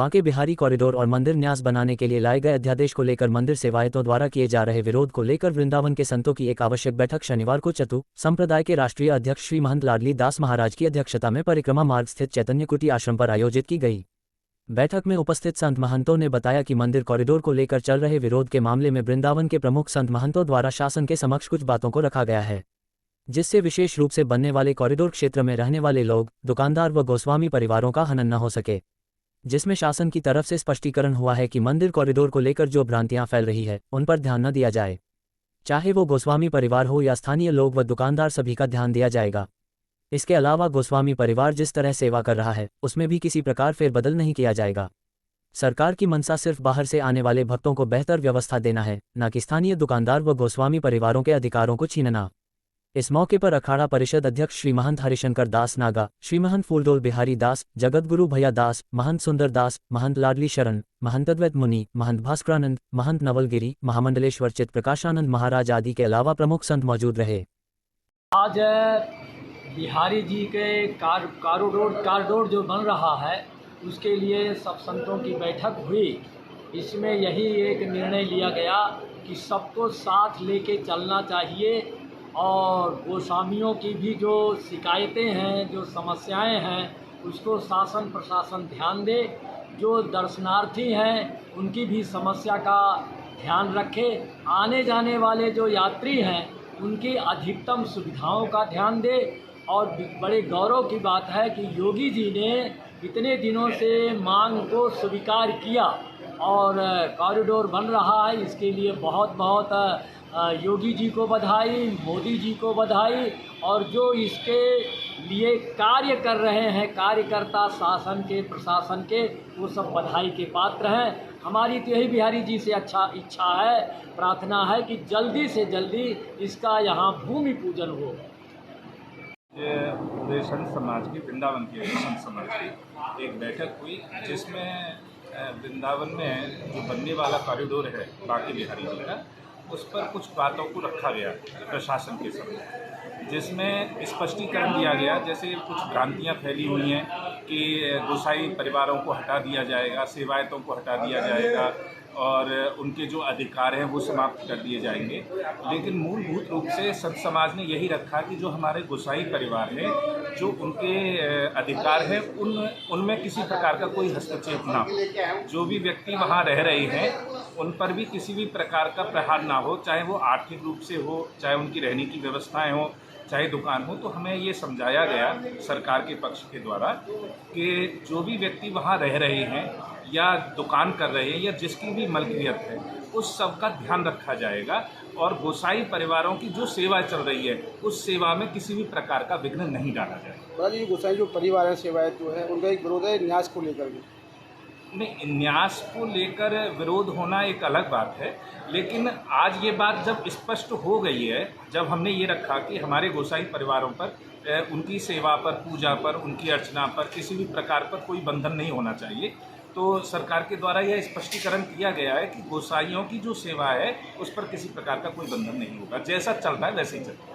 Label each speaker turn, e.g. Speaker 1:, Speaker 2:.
Speaker 1: Banke Bihari corridor और मंदिर न्यास बनाने के लिए लाए गए अध्यादेश को लेकर मंदिर सेवायतों द्वारा किए जा रहे विरोध को लेकर वृंदावन के संतों की एक आवश्यक बैठक शनिवार को चतु संप्रदाय के राष्ट्रीय अध्यक्ष श्री महंत लाडली दास महाराज की अध्यक्षता में परिक्रमा मार्ग स्थित चैतन्य कुटी आश्रम पर आयोजित की गई। बैठक में उपस्थित संत महंतों ने बताया कि मंदिर कॉरिडोर को लेकर चल रहे विरोध के मामले में वृंदावन के प्रमुख संत महंतों द्वारा शासन के समक्ष कुछ बातों को रखा गया है, जिससे विशेष रूप से बनने वाले कॉरिडोर क्षेत्र में रहने वाले लोग, दुकानदार व गोस्वामी परिवारों का हनन न हो सके, जिसमें शासन की तरफ से स्पष्टीकरण हुआ है कि मंदिर कॉरिडोर को लेकर जो भ्रांतियां फैल रही है उन पर ध्यान न दिया जाए, चाहे वो गोस्वामी परिवार हो या स्थानीय लोग व दुकानदार, सभी का ध्यान दिया जाएगा। इसके अलावा गोस्वामी परिवार जिस तरह सेवा कर रहा है उसमें भी किसी प्रकार फेरबदल नहीं किया जाएगा। सरकार की मंशा सिर्फ बाहर से आने वाले भक्तों को बेहतर व्यवस्था देना है, न कि स्थानीय दुकानदार व गोस्वामी परिवारों के अधिकारों को छीनना। इस मौके पर अखाड़ा परिषद अध्यक्ष श्री महंत हरिशंकर दास नागा, श्री महंत फूलडोल बिहारी दास, जगतगुरु भैया दास, महंत सुंदर दास, महंत लाडली शरण, महंत अद्वैत मुनि, महंत भास्करानंद, महंत नवलगिरी, महामंडलेश्वर चित प्रकाशानंद महाराज आदि के अलावा प्रमुख संत मौजूद रहे।
Speaker 2: आज बिहारी जी के कॉरिडोर जो बन रहा है उसके लिए सब संतों की बैठक हुई। इसमें यही एक निर्णय लिया गया कि सबको साथ लेके चलना चाहिए और गोस्वामियों की भी जो शिकायतें हैं, जो समस्याएं हैं, उसको शासन प्रशासन ध्यान दे। जो दर्शनार्थी हैं उनकी भी समस्या का ध्यान रखे। आने जाने वाले जो यात्री हैं उनकी अधिकतम सुविधाओं का ध्यान दे। और बड़े गौरव की बात है कि योगी जी ने इतने दिनों से मांग को स्वीकार किया और कॉरिडोर बन रहा है। इसके लिए बहुत बहुत योगी जी को बधाई, मोदी जी को बधाई। और जो इसके लिए कार्य कर रहे हैं कार्यकर्ता शासन के, प्रशासन के, वो सब बधाई के पात्र हैं। हमारी तो यही बिहारी जी से इच्छा है, प्रार्थना है कि जल्दी से जल्दी इसका यहाँ भूमि पूजन हो।
Speaker 3: पूरे संत समाज की, वृंदावन के संत समाज की एक बैठक हुई, जिसमें वृंदावन में जो बनने वाला कॉरिडोर है बांके बिहारी जी का, उस पर कुछ बातों को रखा गया प्रशासन के सामने, जिसमें स्पष्टीकरण दिया गया। जैसे कुछ भ्रांतियाँ फैली हुई हैं कि गोसाई परिवारों को हटा दिया जाएगा, सेवायतों को हटा दिया जाएगा और उनके जो अधिकार हैं वो समाप्त कर दिए जाएंगे। लेकिन मूलभूत रूप से संत समाज ने यही रखा कि जो हमारे गोसाई परिवार हैं, जो उनके अधिकार हैं, उनमें किसी प्रकार का कोई हस्तक्षेप ना हो। जो भी व्यक्ति वहाँ रह रहे हैं उन पर भी किसी भी प्रकार का प्रहार ना हो, चाहे वो आर्थिक रूप से हो, चाहे उनकी रहने की व्यवस्थाएं हो, चाहे दुकान हो। तो हमें ये समझाया गया सरकार के पक्ष के द्वारा कि जो भी व्यक्ति वहाँ रह रहे हैं या दुकान कर रहे हैं या जिसकी भी मलकियत है, उस सब का ध्यान रखा जाएगा और गोसाई परिवारों की जो सेवा चल रही है उस सेवा में किसी भी प्रकार का विघ्न नहीं डाला जाएगा।
Speaker 4: जी, गोसाई जो परिवार है, सेवायत जो है, उनका एक विरोध है न्यास को लेकर भी।
Speaker 3: नहीं, न्यास को लेकर विरोध होना एक अलग बात है, लेकिन आज ये बात जब स्पष्ट हो गई है, जब हमने ये रखा कि हमारे गोसाई परिवारों पर, उनकी सेवा पर, पूजा पर, उनकी अर्चना पर किसी भी प्रकार पर कोई बंधन नहीं होना चाहिए, तो सरकार के द्वारा यह स्पष्टीकरण किया गया है कि गोसाइयों की जो सेवा है उस पर किसी प्रकार का कोई बंधन नहीं होगा। जैसा चल रहा है वैसे ही चल रहा है।